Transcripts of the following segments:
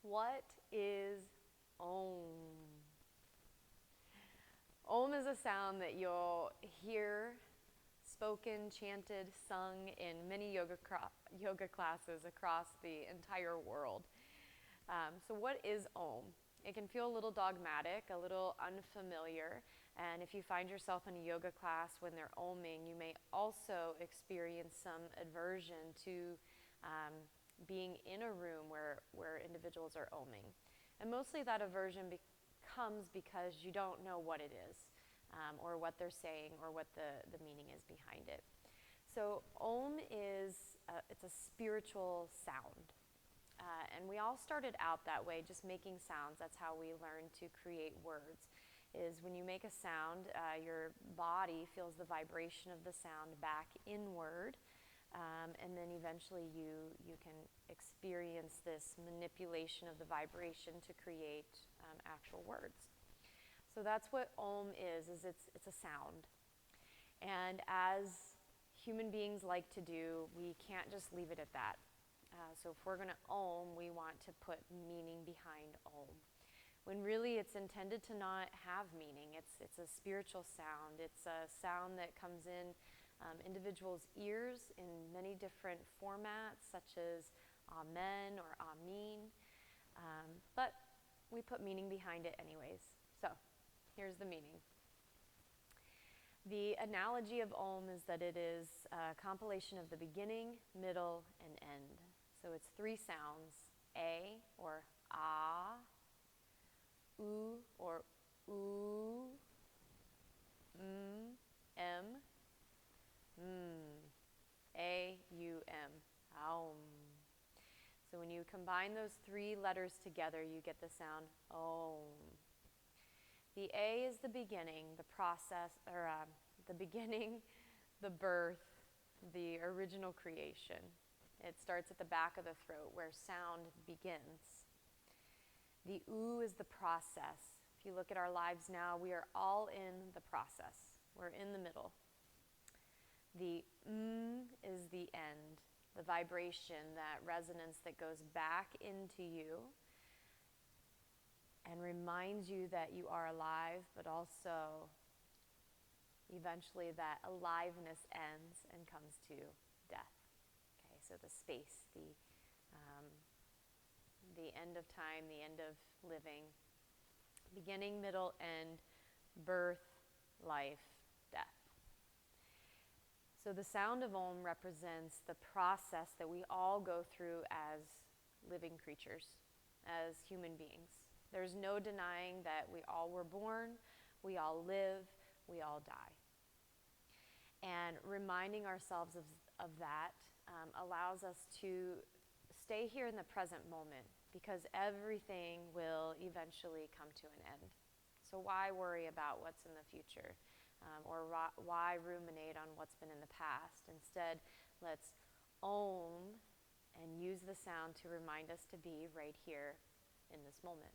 What is Om? Om is a sound that you'll hear spoken, chanted, sung in many yoga classes across the entire world. So what is Om? It can feel a little dogmatic, a little unfamiliar, and if you find yourself in a yoga class when they're Oming, you may also experience some aversion to being in a room where individuals are Oming. And mostly that aversion comes because you don't know what it is, or what they're saying, or what the meaning is behind it. So Om it's a spiritual sound. And we all started out that way, just making sounds. That's how we learn to create words, is when you make a sound, your body feels the vibration of the sound back inward, and then eventually you can experience this manipulation of the vibration to create actual words. So that's what Om is it's a sound. And as human beings like to do, we can't just leave it at that. So if we're going to Om, we want to put meaning behind Om. When really it's intended to not have meaning. It's a spiritual sound. It's a sound that comes in individuals' ears in many different formats, such as Amen or Amin. But we put meaning behind it anyways. So here's the meaning. The analogy of Om is that it is a compilation of the beginning, middle, and end. So it's three sounds: A or Ah, U or Oo, M, A-U-M, Aum. So when you combine those three letters together, you get the sound Om. The A is the beginning, the process, or the beginning, the birth, the original creation. It starts at the back of the throat where sound begins. The U is the process. If you look at our lives now, we are all in the process. We're in the middle. The is the end, the vibration, that resonance that goes back into you and reminds you that you are alive, but also eventually that aliveness ends and comes to death. Okay, so the space, the end of time, the end of living, beginning, middle, end, birth, life, death. So the sound of Om represents the process that we all go through as living creatures, as human beings. There's no denying that we all were born, we all live, we all die. And reminding ourselves of that allows us to stay here in the present moment, because everything will eventually come to an end. So why worry about what's in the future? Or why ruminate on what's been in the past? Instead, let's Om and use the sound to remind us to be right here in this moment.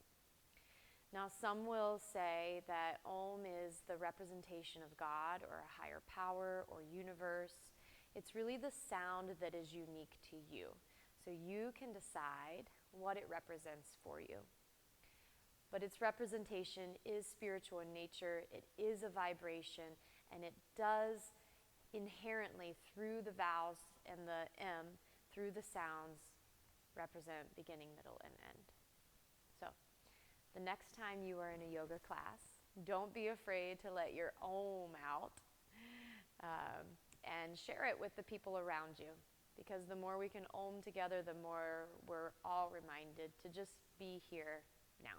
Now, some will say that Om is the representation of God or a higher power or universe. It's really the sound that is unique to you. So you can decide what it represents for you. But its representation is spiritual in nature, it is a vibration, and it does inherently, through the vowels and the M, through the sounds, represent beginning, middle, and end. So, the next time you are in a yoga class, don't be afraid to let your Om out, and share it with the people around you. Because the more we can Om together, the more we're all reminded to just be here now.